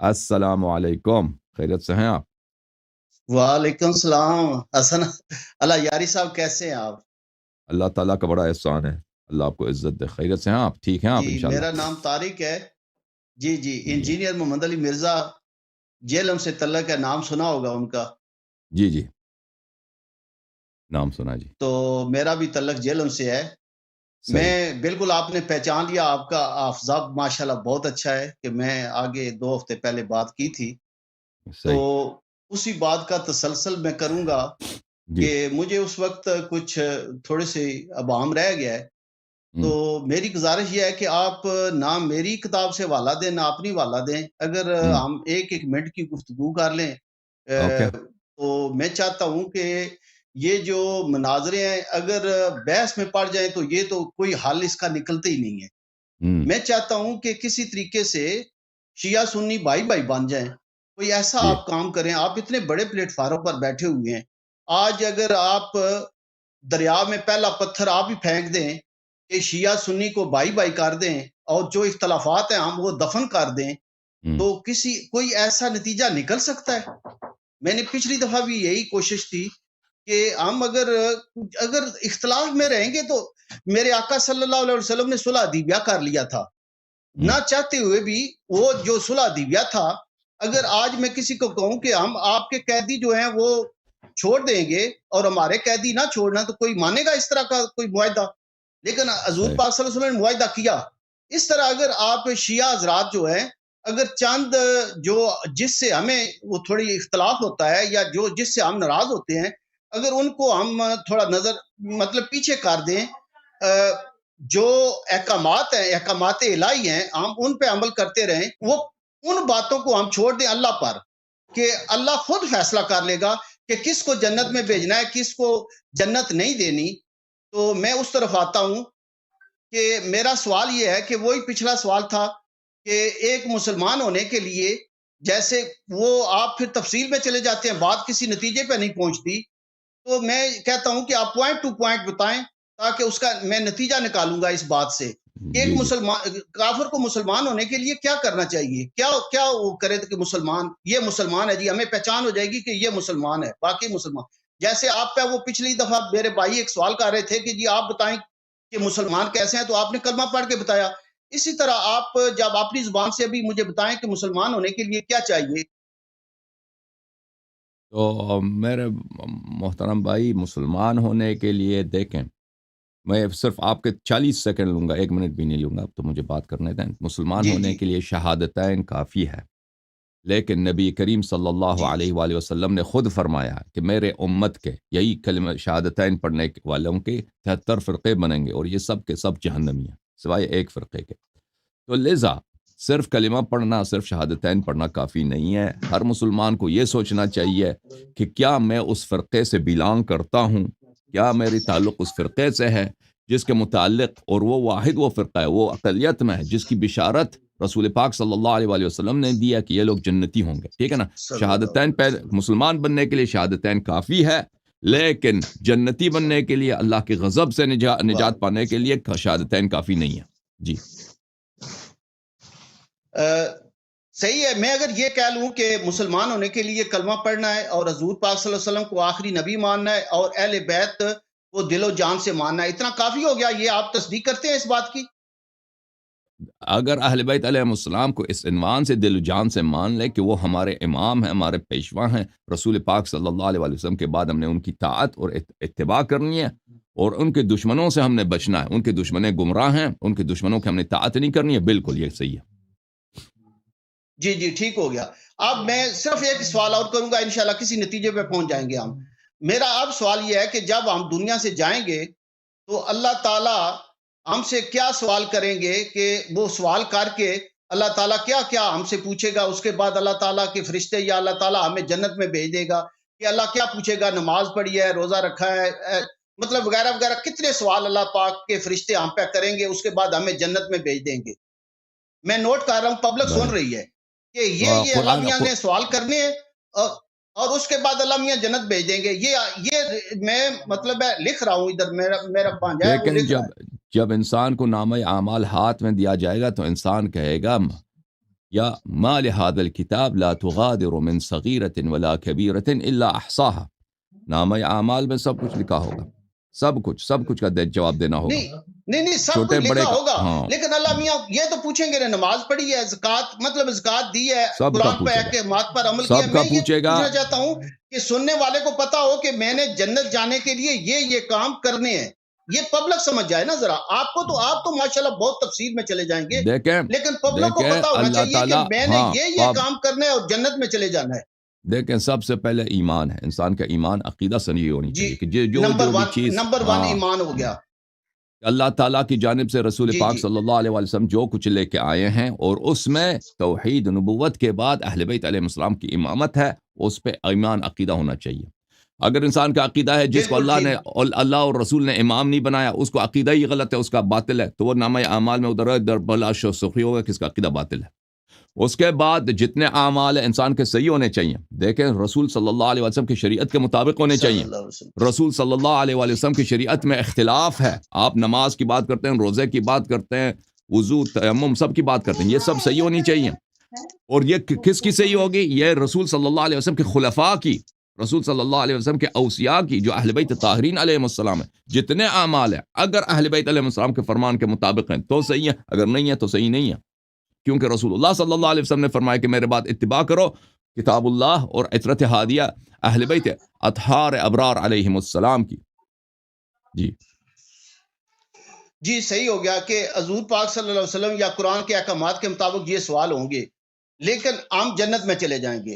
السلام علیکم، خیریت سے ہیں آپ؟ وعلیکم السلام حسن اللہ یاری صاحب، کیسے ہیں آپ؟ اللہ تعالیٰ کا بڑا احسان ہے، اللہ آپ کو عزت دے۔ خیریت سے ہیں آپ؟ ٹھیک ہیں آپ جی انشاءاللہ؟ میرا نام طارق ہے۔ جی جی انجینئر محمد علی مرزا جیلم سے تعلق ہے، نام سنا ہوگا ان کا؟ جی نام سنا جی۔ تو میرا بھی تعلق جیلم سے ہے۔ صحیح۔ میں بالکل آپ نے پہچان لیا، آپ کا آفتاب ماشاءاللہ بہت اچھا ہے کہ میں آگے 2 ہفتے پہلے بات کی تھی، تو صحیح۔ اسی بات کا تسلسل میں کروں گا جی۔ کہ مجھے اس وقت کچھ تھوڑے سے ابہام رہ گیا ہے، تو میری گزارش یہ ہے کہ آپ نہ میری کتاب سے حوالہ دیں نہ اپنی حوالہ دیں، اگر ہم ایک منٹ کی گفتگو کر لیں اوکے۔ تو میں چاہتا ہوں کہ یہ جو مناظرے ہیں اگر بحث میں پڑ جائیں تو یہ تو کوئی حل اس کا نکلتے ہی نہیں ہے۔ میں چاہتا ہوں کہ کسی طریقے سے شیعہ سنی بھائی بھائی بن جائیں، کوئی ایسا جی۔ آپ کام کریں۔ آپ اتنے بڑے پلیٹ فارم پر بیٹھے ہوئے ہیں، آج اگر آپ دریا میں پہلا پتھر آپ ہی پھینک دیں کہ شیعہ سنی کو بھائی بھائی کر دیں اور جو اختلافات ہیں ہم وہ دفن کر دیں، تو کوئی ایسا نتیجہ نکل سکتا ہے؟ میں نے پچھلی دفعہ بھی یہی کوشش تھی کہ ہم اگر اختلاف میں رہیں گے تو میرے آقا صلی اللہ علیہ وسلم نے صلح حدیبیہ کر لیا تھا، نہ چاہتے ہوئے بھی وہ جو صلح حدیبیہ تھا، اگر آج میں کسی کو کہوں کہ ہم آپ کے قیدی جو ہیں وہ چھوڑ دیں گے اور ہمارے قیدی نہ چھوڑنا، تو کوئی مانے گا اس طرح کا کوئی معاہدہ؟ لیکن حضور پاک صلی اللہ علیہ وسلم نے معاہدہ کیا۔ اس طرح اگر آپ شیعہ حضرات جو ہیں، اگر چند جو جس سے ہمیں وہ تھوڑی اختلاف ہوتا ہے یا جو جس سے ہم ناراض ہوتے ہیں، اگر ان کو ہم تھوڑا نظر مطلب پیچھے کر دیں، جو احکامات ہیں، احکامات الہی ہیں، ہم ان پہ عمل کرتے رہیں، وہ ان باتوں کو ہم چھوڑ دیں اللہ پر، کہ اللہ خود فیصلہ کر لے گا کہ کس کو جنت میں بھیجنا ہے، کس کو جنت نہیں دینی۔ تو میں اس طرف آتا ہوں کہ میرا سوال یہ ہے کہ وہی پچھلا سوال تھا کہ ایک مسلمان ہونے کے لیے، جیسے وہ آپ پھر تفصیل میں چلے جاتے ہیں، بات کسی نتیجے پہ نہیں پہنچتی، تو میں کہتا ہوں کہ آپ پوائنٹ ٹو پوائنٹ بتائیں تاکہ اس کا میں نتیجہ نکالوں گا اس بات سے۔ ایک جی مسلمان کافر کو مسلمان ہونے کے لیے کیا کرنا چاہیے؟ کیا وہ کرے کہ مسلمان، یہ مسلمان ہے جی، ہمیں پہچان ہو جائے گی کہ یہ مسلمان ہے، باقی مسلمان۔ جیسے آپ پہ وہ پچھلی دفعہ میرے بھائی ایک سوال کر رہے تھے کہ جی آپ بتائیں کہ مسلمان کیسے ہیں، تو آپ نے کلمہ پڑھ کے بتایا۔ اسی طرح آپ جب اپنی زبان سے بھی مجھے بتائیں کہ مسلمان ہونے کے لیے کیا چاہیے۔ تو میرے محترم بھائی، مسلمان ہونے کے لیے دیکھیں، میں صرف آپ کے 40 سیکنڈ لوں گا، 1 منٹ بھی نہیں لوں گا، اب تو مجھے بات کرنے دیں۔ مسلمان جی ہونے جی کے لیے شہادتین کافی ہے، لیکن نبی کریم صلی اللہ جی علیہ وآلہ وسلم نے خود فرمایا کہ میرے امت کے یہی کلمہ شہادتین پڑھنے والوں کے 73 فرقے بنیں گے، اور یہ سب کے سب جہنمی ہیں سوائے ایک فرقے کے۔ تو لذا صرف کلمہ پڑھنا، صرف شہادتین پڑھنا کافی نہیں ہے۔ ہر مسلمان کو یہ سوچنا چاہیے کہ کیا میں اس فرقے سے بلانگ کرتا ہوں، کیا میری تعلق اس فرقے سے ہے جس کے متعلق، اور وہ واحد وہ فرقہ ہے، وہ اقلیت میں ہے جس کی بشارت رسول پاک صلی اللہ علیہ وآلہ وسلم نے دیا کہ یہ لوگ جنتی ہوں گے، ٹھیک ہے نا؟ صلی اللہ شہادتین علیہ وسلم۔ مسلمان بننے کے لیے شہادتین کافی ہے، لیکن جنتی بننے کے لیے، اللہ کے غضب سے نجات پانے کے لیے شہادتین کافی نہیں ہے۔ جی صحیح ہے۔ میں اگر یہ کہہ لوں کہ مسلمان ہونے کے لیے کلمہ پڑھنا ہے اور حضور پاک صلی اللہ علیہ وسلم کو آخری نبی ماننا ہے اور اہل بیت کو دل و جان سے ماننا ہے، اتنا کافی ہو گیا؟ یہ آپ تصدیق کرتے ہیں اس بات کی؟ اگر اہل بیت علیہ السلام کو اس عنوان سے دل و جان سے مان لے کہ وہ ہمارے امام ہیں، ہمارے پیشوا ہیں، رسول پاک صلی اللہ علیہ وآلہ وسلم کے بعد ہم نے ان کی طاعت اور اتباع کرنی ہے، اور ان کے دشمنوں سے ہم نے بچنا ہے۔ ان کے دشمن گمراہ ہیں، ان کے دشمنوں کی ہم نے طاعت نہیں کرنی ہے، بالکل یہ صحیح ہے۔ جی ٹھیک ہو گیا۔ اب میں صرف ایک سوال اور کروں گا، انشاءاللہ کسی نتیجے پہ پہنچ جائیں گے ہم۔ میرا اب سوال یہ ہے کہ جب ہم دنیا سے جائیں گے تو اللہ تعالیٰ ہم سے کیا سوال کریں گے، کہ وہ سوال کر کے اللہ تعالیٰ کیا ہم سے پوچھے گا؟ اس کے بعد اللہ تعالیٰ کے فرشتے یا اللہ تعالیٰ ہمیں جنت میں بھیج دے گا کہ اللہ کیا پوچھے گا؟ نماز پڑھی ہے، روزہ رکھا ہے، مطلب وغیرہ وغیرہ، کتنے سوال اللہ پاک کے فرشتے ہم پہ کریں گے، اس کے بعد ہمیں جنت میں بھیج دیں گے۔ میں نوٹ کر رہا ہوں، پبلک سن رہی ہے کہ یہ اللہ میاں نے سوال کرنے ہیں اور اس کے بعد اللہ میاں جنت بھیج دیں گے۔ یہ میں مطلب ہے لکھ رہا ہوں، ادھر میرا بھانجا ہے وہ لیکن لکھ رہا ہے۔ جب انسان کو نامہ اعمال ہاتھ میں دیا جائے گا تو انسان کہے گا یا ما لهذا الكتاب لا تغادر من صغیرة ولا کبیرة الا احصاها، نامہ اعمال میں سب کچھ لکھا ہوگا، سب کچھ کا جواب دینا ہوگا، نہیں سب چھوٹے کچھ بڑے لکھا کا، ہوگا، ہاں لیکن اللہ میاں یہ تو پوچھیں گے نا، نماز پڑھی ہے، زکات مطلب زکات دی ہے، سب کا قرآن پہ پوچھے گا، احکامات پر عمل کیا ہے۔ سب کا میں یہ پوچھے گا، پوچھنا چاہتا ہوں کہ سننے والے کو پتا ہو کہ میں نے جنت جانے کے لیے یہ کام کرنے ہیں، یہ پبلک سمجھ جائے نا ذرا۔ آپ تو ماشاءاللہ بہت تفصیل میں چلے جائیں گے، دیکھیں لیکن پبلک کو پتا ہونا اللہ چاہیے کہ تعالیٰ، میں نے ہاں یہ کام کرنا ہے اور جنت میں چلے جانا ہے۔ دیکھیں سب سے پہلے ایمان ہے، انسان کا ایمان عقیدہ صحیح ہونی جی چاہیے کہ جو بھی چیز، نمبر ون ایمان ہو گیا۔ اللہ تعالیٰ کی جانب سے رسول جی پاک جی صلی اللہ علیہ وسلم جو کچھ لے کے آئے ہیں، اور اس میں توحید نبوت کے بعد اہل بیت علیہ السلام کی امامت ہے، اس پہ ایمان عقیدہ ہونا چاہیے۔ اگر انسان کا عقیدہ ہے جس کو اللہ اور رسول نے امام نہیں بنایا، اس کو عقیدہ ہی غلط ہے، اس کا باطل ہے، تو وہ نامہ اعمال میں ادھر بلا سخی ہوگا کہ اس کا عقیدہ باطل ہے۔ اس کے بعد جتنے اعمال ہیں انسان کے صحیح ہونے چاہیے، دیکھیں رسول صلی اللہ علیہ وسلم کی شریعت کے مطابق ہونے چاہیے۔ رسول صلی اللہ علیہ وسلم کی شریعت میں اختلاف ہے، آپ نماز کی بات کرتے ہیں، روزے کی بات کرتے ہیں، وضو، تیمم، سب کی بات کرتے ہیں، یہ سب صحیح ہونی چاہیے۔ اور یہ کس کی صحیح ہوگی؟ یہ رسول صلی اللہ علیہ وسلم کے خلفاء کی، رسول صلی اللہ علیہ وسلم کے اوصیاء کی، جو اہل بیت طاہرین علیہ السلام ہیں، جتنے اعمال ہیں اگر اہل بیت علیہ السلام کے فرمان کے مطابق ہیں تو صحیح ہے، اگر نہیں ہے تو صحیح نہیں ہے، کیونکہ رسول اللہ صلی اللہ علیہ وسلم نے فرمایا کہ میرے بعد اتباع کرو کتاب اللہ اور عطرت ہادیہ اہل بیت اطہار ابرار علیہم السلام کی۔ جی صحیح ہو گیا کہ حضور پاک صلی اللہ علیہ وسلم یا قرآن کے احکامات کے مطابق یہ سوال ہوں گے، لیکن ہم جنت میں چلے جائیں گے۔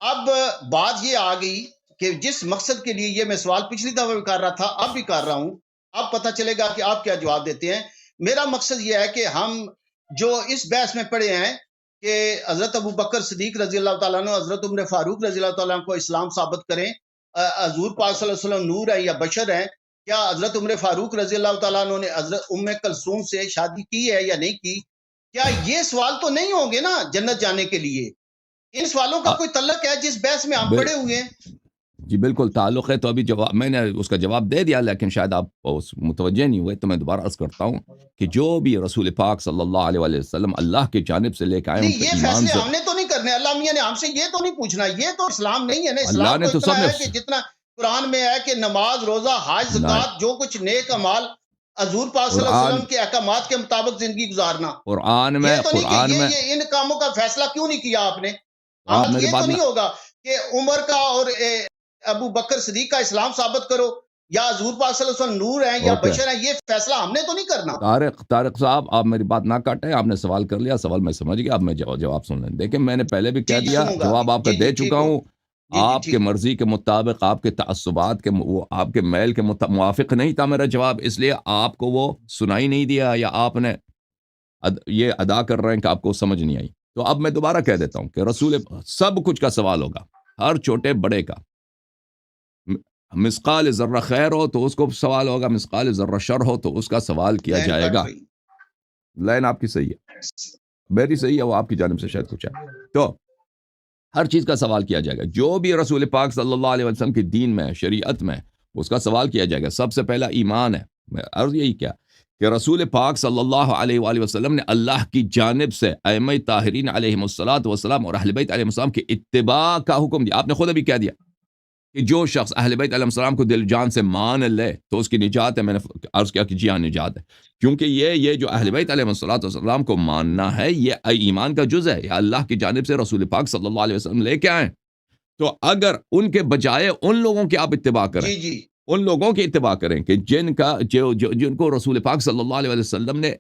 اب بات یہ آ گئی کہ جس مقصد کے لیے یہ میں سوال پچھلی دفعہ بھی کر رہا تھا، اب بھی کر رہا ہوں، اب پتہ چلے گا کہ آپ کیا جواب دیتے ہیں۔ میرا مقصد یہ ہے کہ ہم جو اس بحث میں پڑھے ہیں کہ حضرت ابو بکر صدیق رضی اللہ تعالیٰ عنہ، حضرت عمر فاروق رضی اللہ تعالیٰ عنہ کو اسلام ثابت کریں، حضور پاک صلی اللہ علیہ وسلم نور ہے یا بشر ہیں، کیا حضرت عمر فاروق رضی اللہ تعالیٰ عنہ نے حضرت ام کلثوم سے شادی کی ہے یا نہیں کی؟ کیا یہ سوال تو نہیں ہوں گے نا جنت جانے کے لیے؟ ان سوالوں کا کوئی تعلق ہے جس بحث میں ہم پڑے ہوئے ہیں؟ جی بالکل تعلق ہے، تو ابھی جواب میں نے اس کا جواب دے دیا، لیکن شاید آپ متوجہ نہیں ہوئے، تو میں دوبارہ عرض کرتا ہوں کہ جو بھی رسول پاک صلی اللہ علیہ وسلم اللہ کی جانب سے لے کے آئے، یہ فیصلے ہم نے تو نہیں کرنے، اللہ میاں نے ہم سے یہ تو نہیں پوچھنا، یہ تو اسلام نہیں ہے نا۔ اسلام تو اتنا ہے کہ جتنا قرآن میں ہے کہ نماز، روزہ، حج، زکات، جو کچھ نیک اعمال حضور پاک صلی اللہ علیہ وسلم کے احکامات کے مطابق زندگی گزارنا۔ قرآن میں یہ ان کاموں کا فیصلہ کیوں نہیں کیا آپ نے؟ یہ تو نہیں ہوگا کہ عمر کا اور ابو بکر صدیق کا اسلام ثابت کرو یا حضور پاک صلی اللہ علیہ وسلم نور ہیں یا بشر ہیں، یہ فیصلہ ہم نے تو نہیں کرنا۔ طارق صاحب، آپ میری بات نہ کاٹیں، آپ نے سوال کر لیا، سوال میں سمجھ گیا، اب میں جواب سن لیں۔ دیکھیں میں نے پہلے بھی کہہ دیا، جواب آپ کا دے چکا ہوں، آپ کے مرضی کے مطابق، آپ کے تعصبات کے، وہ آپ کے میل کے موافق نہیں تھا میرا جواب، اس لیے آپ کو وہ سنائی نہیں دیا، یا آپ نے یہ ادا کر رہے ہیں کہ آپ کو سمجھ نہیں آئی۔ تو اب میں دوبارہ کہہ دیتا ہوں کہ رسول سب کچھ کا سوال ہوگا، ہر چھوٹے بڑے کا، مثقال ذرہ خیر ہو تو اس کو سوال ہوگا، مثقال ذرہ شر ہو تو اس کا سوال کیا جائے گا۔ لائن آپ کی صحیح ہے، میری صحیح ہے، وہ آپ کی جانب سے شاید کچھ ہے، تو ہر چیز کا سوال کیا جائے گا، جو بھی رسول پاک صلی اللہ علیہ وسلم کی دین میں، شریعت میں، اس کا سوال کیا جائے گا۔ سب سے پہلا ایمان ہے، میں عرض یہی کیا کہ رسول پاک صلی اللہ علیہ وآلہ وسلم نے اللہ کی جانب سے ائمہ طاہرین علیہم السلام اور اہل بیت علیہ السلام کی اتباع کا حکم دیا۔ آپ نے خود ابھی کہہ دیا کہ جو شخص اہل بیت علیہ السلام کو دل جان سے مان لے تو اس کی نجات ہے۔ میں نے عرض کیا کہ جی ہاں نجات ہے، کیونکہ یہ جو اہل بیت علیہ السلام کو ماننا ہے، یہ ایمان کا جز ہے، یہ اللہ کی جانب سے رسول پاک صلی اللہ علیہ وسلم لے کے آئیں۔ تو اگر ان کے بجائے ان لوگوں کی آپ اتباع کریں، ان لوگوں کی اتباع کریں کہ جن کو رسول پاک صلی اللہ علیہ وسلم نے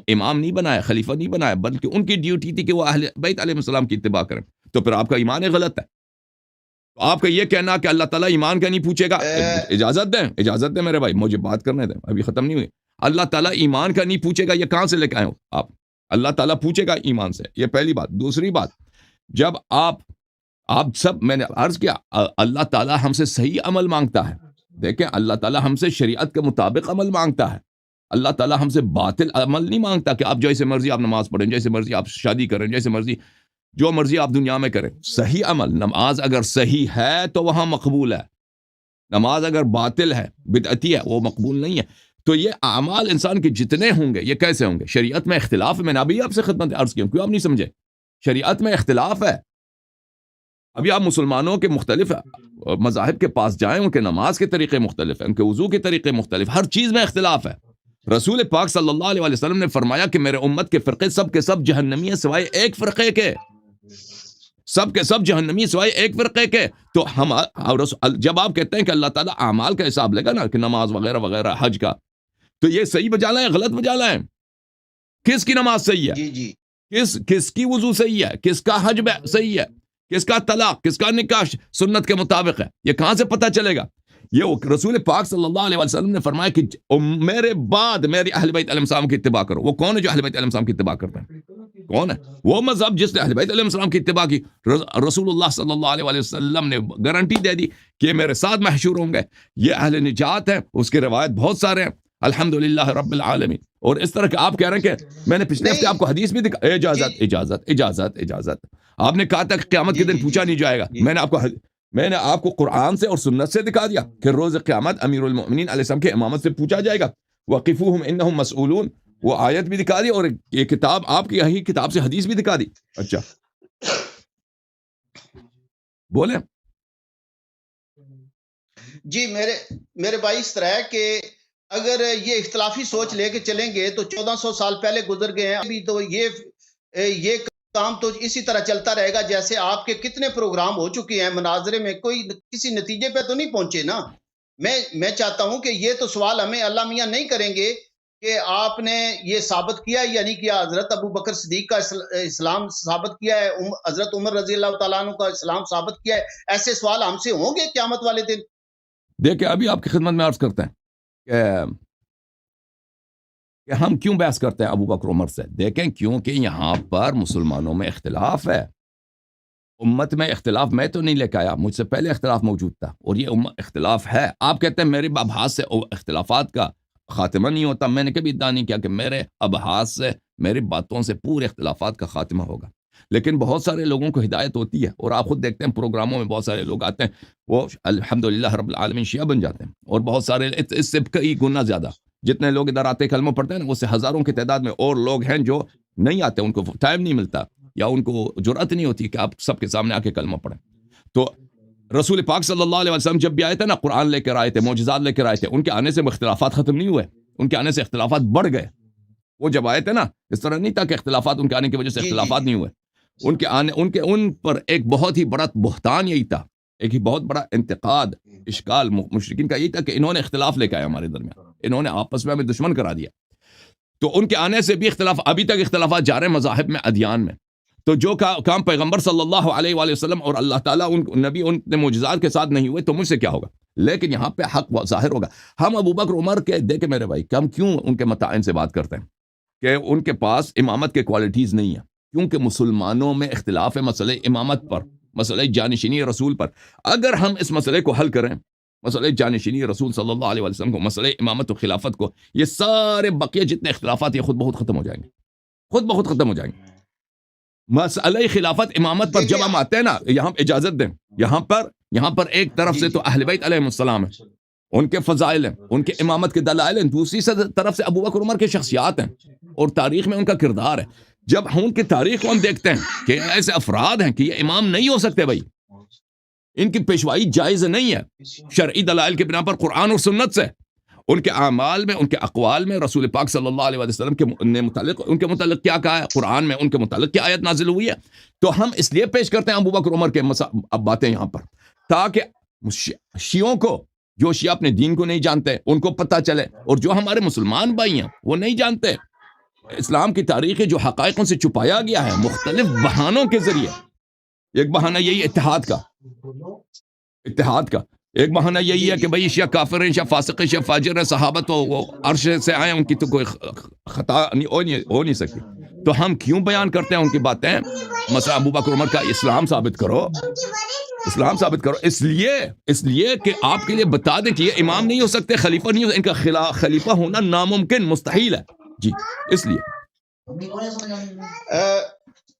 امام نہیں بنایا، خلیفہ نہیں بنایا، بلکہ ان کی ڈیوٹی تھی کہ وہ اہل بیت علیہ السلام کی اتباع کریں، تو پھر آپ کا ایمان غلط ہے۔ تو آپ کا یہ کہنا کہ اللہ تعالیٰ ایمان کا نہیں پوچھے گا، اجازت دیں میرے بھائی، مجھے بات کرنے دیں، ابھی ختم نہیں ہوئی۔ اللہ تعالیٰ ایمان کا نہیں پوچھے گا، یہ کہاں سے لے کے آئے ہو آپ؟ اللہ تعالیٰ پوچھے گا ایمان سے، یہ پہلی بات۔ دوسری بات، جب آپ سب، میں نے عرض کیا، اللہ تعالیٰ ہم سے صحیح عمل مانگتا ہے۔ دیکھیں اللہ تعالیٰ ہم سے شریعت کے مطابق عمل مانگتا ہے، اللہ تعالیٰ ہم سے باطل عمل نہیں مانگتا کہ آپ جیسے مرضی آپ نماز پڑھیں، جیسے مرضی آپ شادی کریں، جیسے مرضی جو مرضی آپ دنیا میں کریں۔ صحیح عمل، نماز اگر صحیح ہے تو وہاں مقبول ہے، نماز اگر باطل ہے، بدعتی ہے، وہ مقبول نہیں ہے۔ تو یہ اعمال انسان کے جتنے ہوں گے یہ کیسے ہوں گے؟ شریعت میں اختلاف ہے، میں نے ابھی آپ سے خدمت عرض کی، کیوں آپ نہیں سمجھے؟ شریعت میں اختلاف ہے. ابھی آپ مسلمانوں کے مختلف مذاہب کے پاس جائیں، ان کے نماز کے طریقے مختلف ہیں، ان کے وضو کے طریقے مختلف، ہر چیز میں اختلاف ہے. رسول پاک صلی اللہ علیہ وسلم نے فرمایا کہ میرے امت کے فرقے سب کے سب جہنمی ہیں سوائے ایک فرقے کے، سب کے سب جہنمی سوائے ایک فرقے کے. تو ہم جب آپ کہتے ہیں کہ اللہ تعالیٰ اعمال کا حساب لے گا نا، کہ نماز وغیرہ وغیرہ حج کا، تو یہ صحیح بجالا ہے غلط بجالا ہے؟ کس کی نماز صحیح ہے؟ جی جی کس کی وضو صحیح ہے؟ کس کا حج صحیح ہے؟ کس کا طلاق، کس کا نکاح سنت کے مطابق ہے؟ یہ کہاں سے پتہ چلے گا؟ یہ رسول پاک صلی اللہ علیہ وسلم نے فرمایا کہ میرے بعد میری اہل بیت علیہ السلام کی اتباع کرو. وہ کون ہے جو اہل بیت علیہ السلام کی اتباع کرتے ہیں؟ کون ہے وہ مذہب جس نے اہل بیت علیہ السلام کی اتباع کی؟ رسول اللہ صلی اللہ علیہ وسلم نے گارنٹی دے دی کہ یہ میرے ساتھ محشور ہوں گے، یہ اہل نجات ہے. اس کے روایت بہت سارے ہیں، الحمدللہ رب العالمین. اور اس طرح کہ آپ کہہ رہے ہیں کہ میں نے پچھلے ہفتے آپ کو حدیث بھی دکھا. اجازت آپ نے کہا تھا کہ قیامت کے دن پوچھا نہیں جائے گا. میں نے آپ کو قرآن سے اور سنت سے دکھا دیا کہ روز قیامت امیر المؤمنین علیہ السلام کے امامت سے پوچھا جائے گا. وقفوہم انہم مسئولون، وہ آیت بھی دکھا دی اور یہ کتاب آپ کی یہی کتاب سے حدیث بھی دکھا دی. اچھا بولیں. جی میرے بھائی اس طرح ہے کہ اگر یہ اختلافی سوچ لے کے چلیں گے تو 1400 سال پہلے گزر گئے ہیں، ابھی تو یہ کام تو اسی طرح چلتا رہے گا. جیسے آپ کے کتنے پروگرام ہو چکے ہیں مناظرے میں، کوئی کسی نتیجے پہ تو نہیں پہنچے نا. میں چاہتا ہوں کہ یہ تو سوال ہمیں اللہ میاں نہیں کریں گے کہ آپ نے یہ ثابت کیا یا نہیں کیا. حضرت ابو بکر صدیق کا اسلام ثابت کیا ہے، حضرت عمر رضی اللہ تعالیٰ عنہ کا اسلام ثابت کیا ہے. ایسے سوال ہم سے ہوں گے قیامت والے دن. دیکھیں ابھی آپ کی خدمت میں عرض کرتے ہیں کہ ہم کیوں بحث کرتے ہیں ابو بکر عمر سے. دیکھیں کیونکہ یہاں پر مسلمانوں میں اختلاف ہے. امت میں اختلاف میں تو نہیں لے کے آیا، مجھ سے پہلے اختلاف موجود تھا اور یہ اختلاف ہے. آپ کہتے ہیں میرے ابحاث سے اختلافات کا خاتمہ نہیں ہوتا. میں نے کبھی ادعا نہیں کیا کہ میرے ابحاث سے، میری باتوں سے پورے اختلافات کا خاتمہ ہوگا. لیکن بہت سارے لوگوں کو ہدایت ہوتی ہے، اور آپ خود دیکھتے ہیں پروگراموں میں بہت سارے لوگ آتے ہیں، وہ الحمدللہ رب العالمین شیعہ بن جاتے ہیں. اور بہت سارے اس سے کئی گنا زیادہ جتنے لوگ ادھر آتے کلمہ پڑھتے ہیں، اس سے ہزاروں کی تعداد میں اور لوگ ہیں جو نہیں آتے، ان کو ٹائم نہیں ملتا یا ان کو جرأت نہیں ہوتی کہ آپ سب کے سامنے آ کے کلمہ پڑھیں. تو رسول پاک صلی اللہ علیہ وسلم جب بھی آئے تھے نا، قرآن لے کر آئے تھے، معجزات لے کر آئے تھے. ان کے آنے سے اختلافات ختم نہیں ہوئے، ان کے آنے سے اختلافات بڑھ گئے. وہ جب آئے تھے نا، اس طرح نہیں تھا کہ اختلافات ان کے آنے کی وجہ سے اختلافات نہیں ہوئے. ان پر ایک بہت ہی بڑا بہتان یہی تھا، ایک ہی بہت بڑا انتقاد اشکال مشرکین کا یہی تھا کہ انہوں نے اختلاف لے کے آیا ہمارے درمیان، انہوں نے آپس میں ہمیں دشمن کرا دیا. تو ان کے آنے سے بھی اختلاف، ابھی تک اختلافات جا رہے ہیں مذاہب میں، ادیان میں. تو جو کام پیغمبر صلی اللہ علیہ وآلہ وسلم اور اللہ تعالیٰ نبی ان معجزات کے ساتھ نہیں ہوئے تو مجھ سے کیا ہوگا. لیکن یہاں پہ حق ظاہر ہوگا. ہم ابو بکر عمر کے دیکھیں میرے بھائی، ہم کیوں ان کے متعین سے بات کرتے ہیں کہ ان کے پاس امامت کے کوالٹیز نہیں ہیں؟ کیونکہ مسلمانوں میں اختلاف ہے مسئلہ امامت پر، مسئلہ جانشینی رسول پر. اگر ہم اس مسئلے کو حل کریں، مسئلہ جانشینی رسول صلی اللہ علیہ وسلم کو، مسئلہ امامت و خلافت کو، یہ سارے بقیہ جتنے اختلافات یہ خود بخود ختم ہو جائیں گے، خود بخود ختم ہو جائیں گے. مسئلہ خلافت امامت پر جب ہم آتے ہیں نا، یہاں اجازت دیں، یہاں پر ایک طرف سے تو اہل بیت علیہ السلام ہیں، ان کے فضائل ہیں، ان کے امامت کے دلائل ہیں. دوسری طرف سے ابو بکر عمر کے شخصیات ہیں اور تاریخ میں ان کا کردار ہے. جب ہم ان کی تاریخ کو ہم دیکھتے ہیں کہ ایسے افراد ہیں کہ یہ امام نہیں ہو سکتے بھائی، ان کی پیشوائی جائز نہیں ہے شرعی دلائل کے بنا پر، قرآن اور سنت سے. ان کے اعمال میں، ان کے اقوال میں رسول پاک صلی اللہ علیہ وسلم کے ان کے متعلق کیا کہا ہے، قرآن میں ان کے متعلق کیا آیت نازل ہوئی ہے. تو ہم اس لیے پیش کرتے ہیں ابو بکر عمر کے اب باتیں یہاں پر، تاکہ شیعوں کو، جو شیعہ اپنے دین کو نہیں جانتے ان کو پتہ چلے، اور جو ہمارے مسلمان بھائی ہیں وہ نہیں جانتے اسلام کی تاریخ جو حقائق ان سے چھپایا گیا ہے مختلف بہانوں کے ذریعے. ایک بہانہ یہی اتحاد کا ایک بہانہ یہی ہے کہ بھئی شیعہ کافر ہیں، شیعہ فاسق ہیں، شیعہ فاجر ہیں، صحابہ تو وہ عرش سے آئے، ان کی تو کوئی خطا ہو نہیں سکتی. تو ہم کیوں بیان کرتے ہیں ان کی باتیں؟ مثلا ابو بکر عمر کا اسلام ثابت کرو، اس لیے کہ آپ کے لیے بتا دیں کہ یہ امام نہیں ہو سکتے، خلیفہ نہیں ہو سکتے، ان کا خلیفہ ہونا ناممکن، مستحیل ہے. جی اس لیے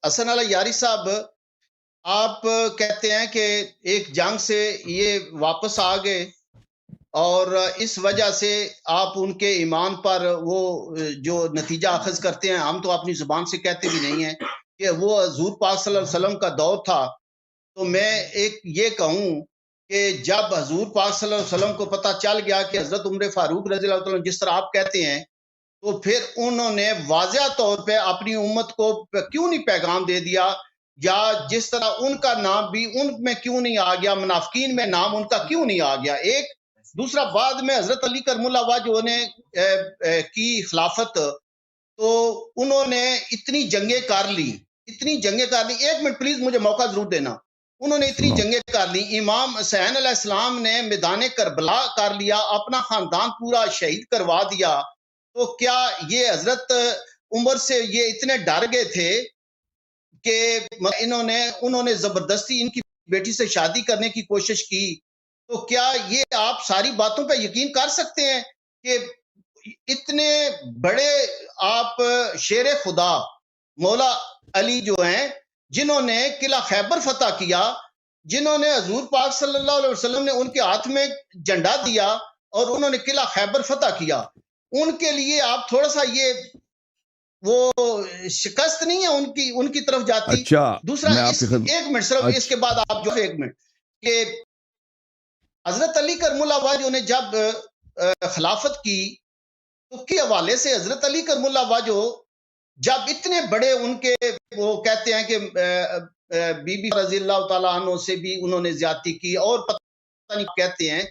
حسن علی یاری صاحب، آپ کہتے ہیں کہ ایک جنگ سے یہ واپس آ گئے اور اس وجہ سے آپ ان کے ایمان پر وہ جو نتیجہ اخذ کرتے ہیں، ہم تو اپنی زبان سے کہتے بھی نہیں ہیں کہ وہ حضور پاک صلی اللہ علیہ وسلم کا دور تھا. تو میں ایک یہ کہوں کہ جب حضور پاک صلی اللہ علیہ وسلم کو پتہ چل گیا کہ حضرت عمر فاروق رضی اللہ تعالیٰ جس طرح آپ کہتے ہیں، تو پھر انہوں نے واضح طور پہ اپنی امت کو کیوں نہیں پیغام دے دیا، یا جس طرح ان کا نام بھی ان میں کیوں نہیں آ گیا، منافقین میں نام ان کا کیوں نہیں آ گیا. ایک دوسرا، بعد میں حضرت علی کرم اللہ وجہ نے کی خلافت، تو انہوں نے اتنی جنگیں کر لی. ایک منٹ پلیز مجھے موقع ضرور دینا. انہوں نے اتنی جنگیں کر لی، امام حسین علیہ السلام نے میدان کربلا کر لیا، اپنا خاندان پورا شہید کروا دیا. تو کیا یہ حضرت عمر سے یہ اتنے ڈر گئے تھے کہ انہوں نے زبردستی ان کی بیٹی سے شادی کرنے کی کوشش کی؟ تو کیا یہ آپ ساری باتوں پہ یقین کر سکتے ہیں کہ اتنے بڑے آپ شیر خدا مولا علی جو ہیں، جنہوں نے قلعہ خیبر فتح کیا، جنہوں نے حضور پاک صلی اللہ علیہ وسلم نے ان کے ہاتھ میں جھنڈا دیا اور انہوں نے قلعہ خیبر فتح کیا، ان کے لیے آپ تھوڑا سا یہ وہ شکست نہیں ہے ان کی طرف جاتی؟ اچھا، دوسرا، ایک منٹ صرف اس کے بعد آپ جو ایک منٹ کہ حضرت علی کرم اللہ وجہ نے جب خلافت کی، تو کے حوالے سے حضرت علی کرم اللہ وجہ جب اتنے بڑے ان کے وہ کہتے ہیں کہ بی بی رضی اللہ تعالیٰ عنہ سے بھی انہوں نے زیادتی کی اور پتہ نہیں کہتے ہیں،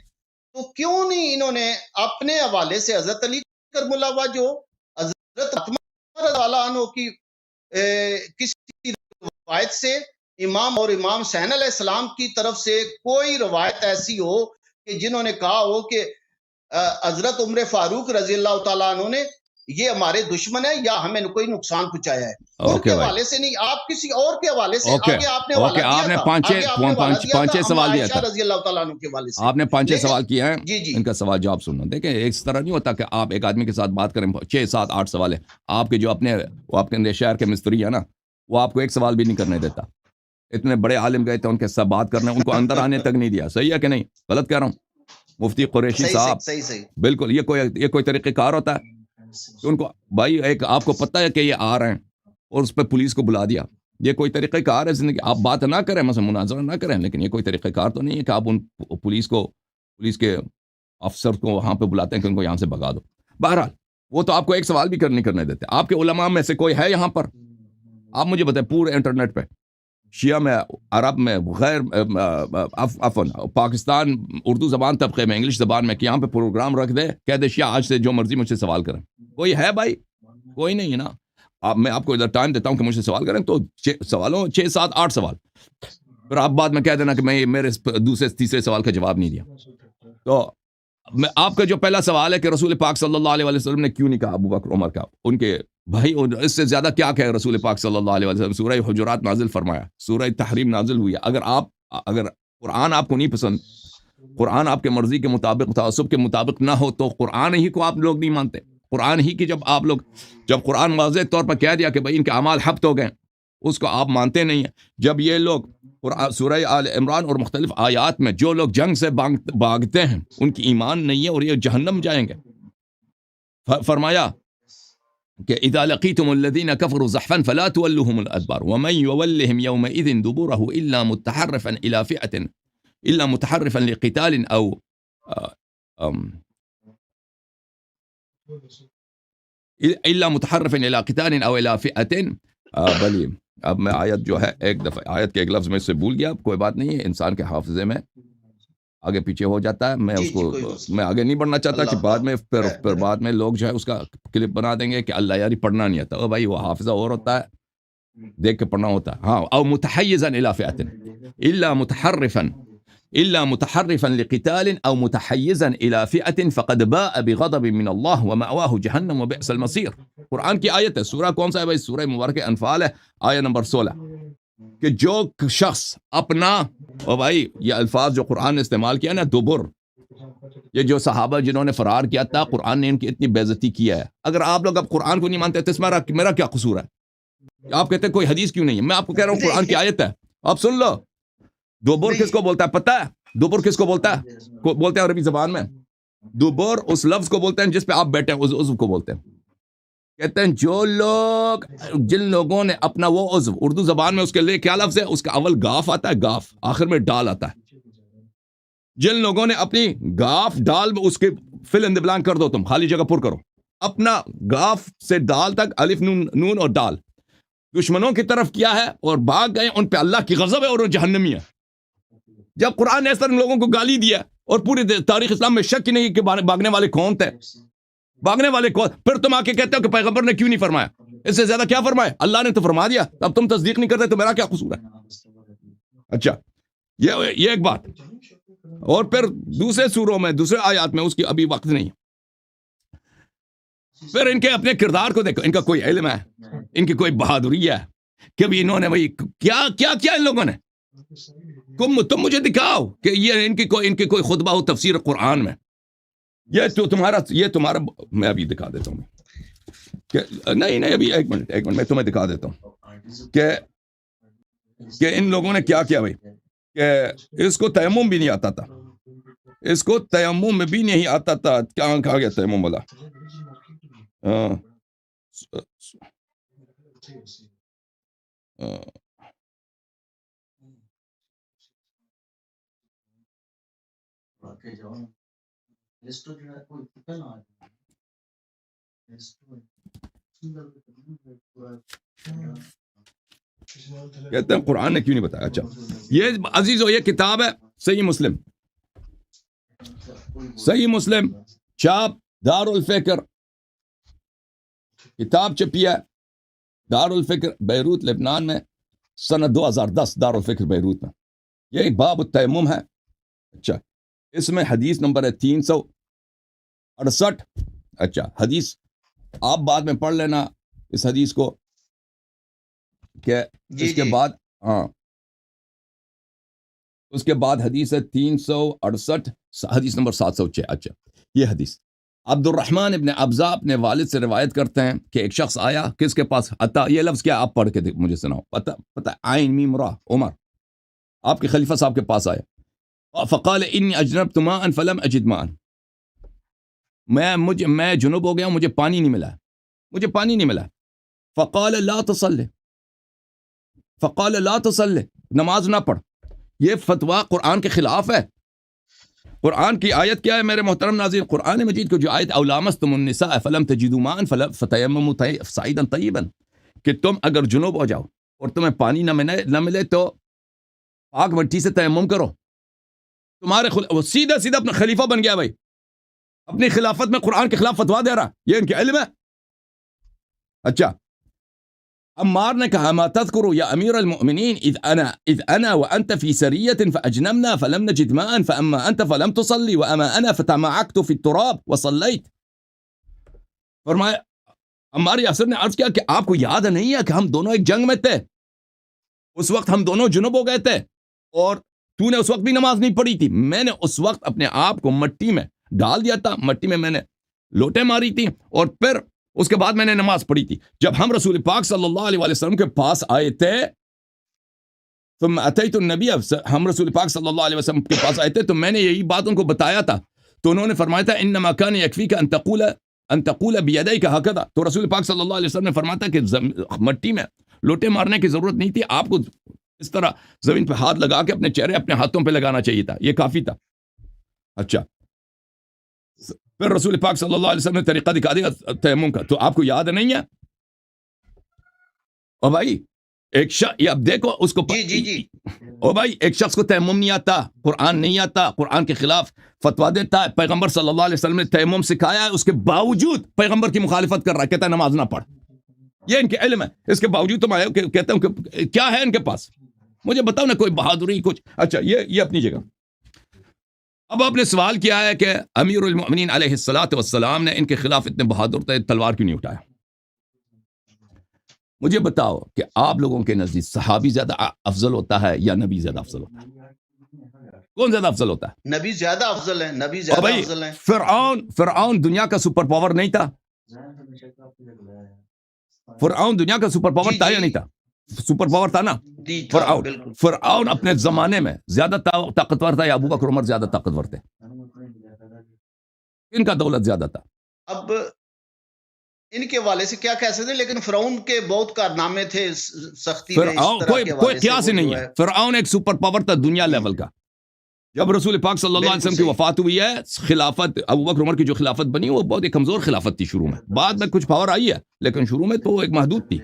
تو کیوں نہیں انہوں نے اپنے حوالے سے حضرت علی کرم اللہ وجہ، حضرت فاطمہ رضی اللہ عنہ کی کسی روایت سے، امام اور امام حسین علیہ السلام کی طرف سے کوئی روایت ایسی ہو کہ جنہوں نے کہا ہو کہ حضرت عمر فاروق رضی اللہ تعالیٰ عنہ نے یہ ہمارے دشمن ہے یا ہمیں کوئی نقصان پہنچایا ہے؟ ان کے حوالے سے نہیں، آپ کسی اور کے حوالے سے آگے آپ نے حوالہ دیا تھا، پانچ سوال دیا تھا رضی اللہ تعالیٰ عنہ کے حوالے سے آپ نے 5 سوال کیا ہے. جی ان کا سوال جواب سننا. دیکھیں اس طرح نہیں ہوتا کہ آپ ایک آدمی کے ساتھ بات کریں 6 7 8 سوال ہیں. آپ کے جو آپ کے شہر کے مستری ہے نا، وہ آپ کو ایک سوال بھی نہیں کرنے دیتا. اتنے بڑے عالم گئے تھے ان کے ساتھ بات کرنا، ان کو اندر آنے تک نہیں دیا. صحیح ہے کہ نہیں؟ غلط کہہ رہا ہوں؟ مفتی قریشی صاحب، صحیح بالکل. یہ کوئی طریقہ کار ہوتا ہے کہ ان کو بھائی ایک آپ کو پتہ ہے کہ یہ آ رہے ہیں اور اس پہ پولیس کو بلا دیا؟ یہ کوئی طریقہ کار ہے زندگی؟ آپ بات نہ کریں، مثلا مناظرہ نہ کریں، لیکن یہ کوئی طریقہ کار تو نہیں ہے کہ آپ ان پولیس کے افسر کو وہاں پہ بلاتے ہیں کہ ان کو یہاں سے بھگا دو. بہرحال وہ تو آپ کو ایک سوال بھی نہیں کرنے دیتے. آپ کے علماء میں سے کوئی ہے یہاں پر؟ آپ مجھے بتائیں پورے انٹرنیٹ پہ، شیعہ میں، عرب میں، غیر پاکستان اردو زبان طبقے میں، انگلش زبان میں، کہ یہاں پہ پروگرام رکھ دے، کہہ دے شیعہ آج سے جو مرضی مجھ سے سوال کریں. کوئی ہے بھائی؟ کوئی نہیں ہے نا. میں آپ کو ادھر ٹائم دیتا ہوں کہ مجھ سے سوال کریں، تو 6 7 8 سوال، پھر آپ بعد میں کہہ دینا کہ میں میرے دوسرے تیسرے سوال کا جواب نہیں دیا. تو میں آپ کا جو پہلا سوال ہے کہ رسول پاک صلی اللہ علیہ وسلم نے کیوں نہیں کہا ابو بکر عمر کا؟ ان کے بھائی اس سے زیادہ کیا کہے رسول پاک صلی اللہ علیہ وسلم؟ سورہ حجرات نازل فرمایا، سورہ تحریم نازل ہوئی ہے. اگر قرآن آپ کو نہیں پسند، قرآن آپ کے مرضی کے مطابق، تعصب کے مطابق نہ ہو، تو قرآن ہی کو آپ لوگ نہیں مانتے. قرآن ہی کی جب قرآن واضح طور پر کہہ دیا کہ بھائی ان کے اعمال حبط ہو گئے، اس کو آپ مانتے نہیں ہیں. جب یہ لوگ سورہ آل عمران اور مختلف آیات میں جو لوگ جنگ سے بھاگتے ہیں ان کی ایمان نہیں ہے اور یہ جہنم جائیں گے. فرمایا کہ اذا لقيتم الذين كفروا زحفا فلا تولوهم الادبار ومن يولهم يومئذ دبره الا متحرفا لقتال او الا متحرفا الى قتال او الى فئه بلی. اب میں آیت جو ہے ایک دفعہ آیت کے ایک لفظ میں سے بھول گیا، کوئی بات نہیں ہے، انسان کے حافظے میں آگے پیچھے ہو جاتا ہے. میں اس کو میں آگے نہیں بڑھنا چاہتا کہ بعد میں پھر بعد میں لوگ جو ہے اس کا کلپ بنا دیں گے کہ اللہ یاری پڑھنا نہیں آتا. بھائی وہ حافظہ اور ہوتا ہے، دیکھ کے پڑھنا ہوتا ہے. ہاں، او متحیزا الی فئة الا متحرفا لقتال او متحيزا الى فئة فقد باء بغضب من الله ومأواه جهنم وبئس المصير. قرآن کی آیت ہے، سورہ کون سا ہے بھائی؟ سورہ مبارکہ انفال ہے، آیت نمبر 16، کہ جو شخص اپنا، او بھائی یہ الفاظ جو قرآن نے استعمال کیا نا، دبر، یہ جو صحابہ جنہوں نے فرار کیا تھا، قرآن نے ان کی اتنی بے عزتی کیا ہے. اگر آپ لوگ اب قرآن کو نہیں مانتے تو اس میرا کیا قصور ہے؟ آپ کہتے ہیں کوئی حدیث کیوں نہیں ہے؟ میں آپ کو کہہ رہا ہوں قرآن کی آیت ہے، آپ سن لو. دوبر کس کو بولتا ہے پتہ ہے؟ دوبر کس کو بولتا ہے؟ بولتے ہیں عربی زبان میں دوبر اس لفظ کو بولتے ہیں جس پہ آپ بیٹھے ہیں، اس عضو کو بولتے ہیں. کہتے ہیں جن لوگوں نے اپنا وہ عضو، اردو زبان میں اس کے لیے کیا لفظ ہے، اس کا اول گاف آتا ہے، گاف آخر میں ڈال آتا ہے. جن لوگوں نے اپنی گاف ڈال میں اس کے فل ان دی بلانک کر دو، تم خالی جگہ پر کرو، اپنا گاف سے ڈال تک الف نون اور ڈال دشمنوں کی طرف کیا ہے اور بھاگ گئے، ان پہ اللہ کی غضب ہے اور وہ جہنمی ہے. جب قرآن نے اس طرح لوگوں کو گالی دیا اور پوری تاریخ اسلام میں شک ہی نہیں کہ بھاگنے والے کون تھے، بھاگنے والے کون، پھر تم آ کے کہتے ہو کہ پیغمبر نے کیوں نہیں فرمایا. اس سے زیادہ کیا فرمایا؟ اللہ نے تو فرما دیا، اب تم تصدیق نہیں کرتے تو میرا کیا قصور ہے. اچھا یہ ایک بات. اور پھر دوسرے سوروں میں، دوسرے آیات میں، اس کی ابھی وقت نہیں. پھر ان کے اپنے کردار کو دیکھو، ان کا کوئی علم ہے، ان کی کوئی بہادری ہے، کبھی انہوں نے بھائی کیا ان لوگوں نے. تم مجھے دکھاؤ کہ یہ ان کی کوئی خطبہ ہو تفسیر قرآن میں. یہ تمہارا میں ابھی دکھا دیتا ہوں کہ نہیں ابھی ایک منٹ میں تمہیں دکھا دیتا ہوں کہ ان لوگوں نے کیا بھائی، کہ اس کو تیمم بھی نہیں آتا تھا، اس کو تیمم بھی نہیں آتا تھا. کہاں کھا گیا تیمم والا؟ کہتے ہیں قرآن نے کیوں نہیں بتایا. اچھا یہ عزیزو، یہ کتاب ہے صحیح مسلم، صحیح مسلم چاپ دار الفکر، کتاب چھپی ہے دار الفکر بیروت لبنان میں سنہ 2010، دار الفکر بیروت میں. یہ ایک باب التیمم ہے. اچھا اس میں حدیث نمبر ہے 368. اچھا حدیث آپ بعد میں پڑھ لینا اس حدیث کو، کہ اس کے بعد اس کے بعد حدیث ہے 368، حدیث نمبر 706. اچھا یہ حدیث عبد الرحمن ابن ابزا اپنے والد سے روایت کرتے ہیں کہ ایک شخص آیا کس کے پاس، عطا، یہ لفظ کیا آپ پڑھ کے مجھے سناؤ، پتہ عین میم را، عمر آپ کے خلیفہ صاحب کے پاس آیا. فقال انی اجنبت ماء فلم اجد ماء، میں جنوب ہو گیا ہوں، مجھے پانی نہیں ملا. فقال لا تصلی، نماز نہ پڑھ. یہ فتویٰ قرآن کے خلاف ہے. قرآن کی آیت کیا ہے میرے محترم ناظرین؟ قرآن مجید کو جو آیت او لامستم النساء فلم تجدوا ماء فتیمموا صعیدا طیبا، کہ تم اگر جنوب ہو جاؤ اور تمہیں پانی نہ ملے تو پاک مٹی سے تیمم کرو. وہ سیدھا اپنا خلیفہ بن گیا بھائی، اپنی خلافت میں قرآن کے خلاف فتویٰ دے رہا. یہ ان کے علم ہے. اچھا عمار نے کہا ما تذکر یا امیر المؤمنین اذ انا وانت فی سریۃ فاجنبنا فلم نجد ماء فاما انت فلم تصلی واما انا فتمعکت فی التراب وصلیت. فرمایا عمار یاسر نے عرض کیا کہ آپ کو یاد نہیں ہے کہ ہم دونوں ایک جنگ میں تھے، اس وقت ہم دونوں جنوب ہو گئے تھے اور تو نے اس وقت بھی نماز نہیں پڑھی تھی. میں نے اس وقت اپنے آپ کو مٹی میں ڈال دیا تھا، مٹی میں نے لوٹیں ماری تھی اور پھر اس کے بعد میں نے نماز پڑھی تھی. جب ہم رسول پاک صلی اللہ علیہ وسلم کے پاس آئے تھے، ثم اتیت النبی، ہم رسول پاک صلی اللہ علیہ وسلم کے پاس آئے تھے تو میں نے یہی بات ان کو بتایا تھا، تو انہوں نے فرمایا تھا انما کان یکفیک ان تقول بیدیک ہکذا. تو رسول پاک صلی اللہ علیہ وسلم نے فرمایا تھا کہ مٹی میں لوٹے مارنے کی ضرورت نہیں تھی، آپ کو اس طرح زمین پہ ہاتھ لگا کے اپنے چہرے اپنے ہاتھوں پہ لگانا چاہیے تھا، یہ کافی تھا. اچھا پھر رسول پاک صلی اللہ علیہ وسلم نے طریقہ دکھا دیا تیمم کا، تو آپ کو یاد نہیں ہے؟ او بھائی ایک شخص، اب دیکھو اس کو جی او بھائی ایک شخص کو تیمم نہیں آتا، قرآن نہیں آتا، قرآن کے خلاف فتویٰ دیتا ہے، پیغمبر صلی اللہ علیہ وسلم نے تیمم سکھایا ہے، اس کے باوجود پیغمبر کی مخالفت کر رہا ہے، کہتا ہے نماز نہ پڑھ. یہ ان کے علم ہے، اس کے باوجود تم آئے ہو کہتے ہوں کہ کیا ہے ان کے پاس، مجھے بتاؤ نا کوئی بہادری کچھ. اچھا یہ اپنی جگہ. اب آپ نے سوال کیا ہے کہ امیر المؤمنین علیہ الصلوۃ والسلام نے ان کے خلاف اتنے بہادر تھے، تلوار کیوں نہیں اٹھایا؟ مجھے بتاؤ کہ آپ لوگوں کے نزدیک صحابی زیادہ افضل ہوتا ہے یا نبی زیادہ افضل ہوتا ہے؟ کون زیادہ افضل ہوتا ہے؟ نبی زیادہ افضل ہے، نبی زیادہ افضل ہے. فرعون دنیا کا سپر پاور نہیں تھا؟ فرعون دنیا کا سپر پاور تھا یا نہیں تھا؟ سپر پاور تھا نا. فرعون اپنے زمانے میں زیادہ طاقتور تھا یا ابوبکر عمر زیادہ طاقتور تھے؟ ان کا دولت زیادہ تھا. اب ان کے حوالے سے کیا کہہ سکتے ہیں، لیکن فرعون کے بہت کارنامے تھے سختی میں. فرعون کوئی قیاس ہی نہیں ہے. فرعون ایک سپر پاور تھا دنیا لیول کا. جب رسول پاک صلی اللہ علیہ وسلم کی وفات ہوئی ہے، خلافت ابو بکر عمر کی جو خلافت بنی وہ بہت ایک کمزور خلافت تھی شروع میں. بعد میں کچھ پاور آئی ہے لیکن شروع میں تو ایک محدود تھی.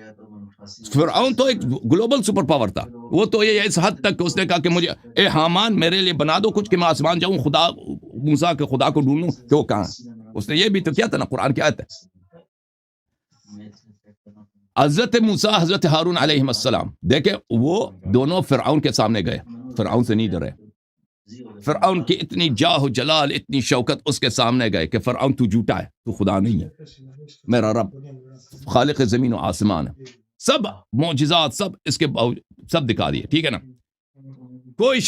فرعون تو ایک گلوبل سپر پاور تھا. وہ تو یہ اس حد تک کہ اس نے کہا کہ مجھے اے حامان میرے لیے بنا دو کچھ کہ میں آسمان جاؤں خدا موسیٰ کے خدا کو ڈھونڈوں کہ وہ کہاں ہے. اس نے یہ بھی تو کیا تھا نا. قرآن کی آیت ہے حضرت موسیٰ حضرت ہارون علیہ السلام. دیکھیں وہ دونوں فرعون کے سامنے گئے. فرعون سے نہیں ڈرے. فرعون کی اتنی جاہ و جلال اتنی شوکت اس کے سامنے گئے کہ فرعون تو جھوٹا ہے، تو خدا نہیں ہے. میرا رب خالق زمین و آسمان ہے. سب معجزات سب اس کے سب دکھا دیے. ٹھیک ہے نا. کوئی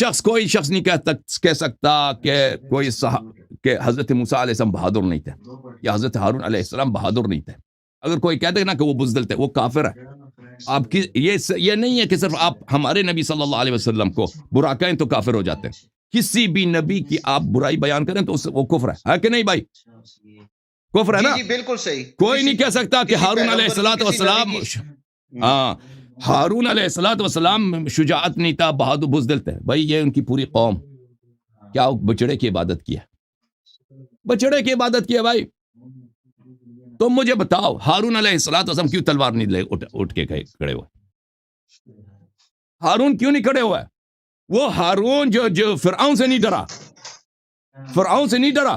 شخص نہیں کہہ سکتا کہ کہ حضرت موسیٰ علیہ السلام بہادر نہیں تھے یا حضرت ہارون علیہ السلام بہادر نہیں تھے. اگر کوئی کہتے ہیں نا کہ وہ بزدل تھے وہ کافر ہے. آپ کی یہ نہیں ہے کہ صرف آپ ہمارے نبی صلی اللہ علیہ وسلم کو برا کہیں تو کافر ہو جاتے ہیں. کسی بھی نبی کی آپ برائی بیان کریں تو وہ کفر ہے کہ نہیں بھائی؟ کفر ہے نا. جی بالکل صحیح. کوئی نہیں کہہ سکتا کہ ہارون علیہ السلام ہارون علیہ السلام شجاعت نہیں تھا، بہادر بزدل تھے. بھائی یہ ان کی پوری قوم کیا بچڑے کی عبادت کی ہے. بچڑے کی عبادت کی ہے بھائی. تم مجھے بتاؤ ہارون علیہ السلام کیوں تلوار نہیں لے اٹھ کے کھڑے ہوئے؟ ہارون کیوں نہیں کھڑے ہوئے؟ وہ ہارون جو فرعون سے نہیں ڈرا. فرعون سے نہیں ڈرا.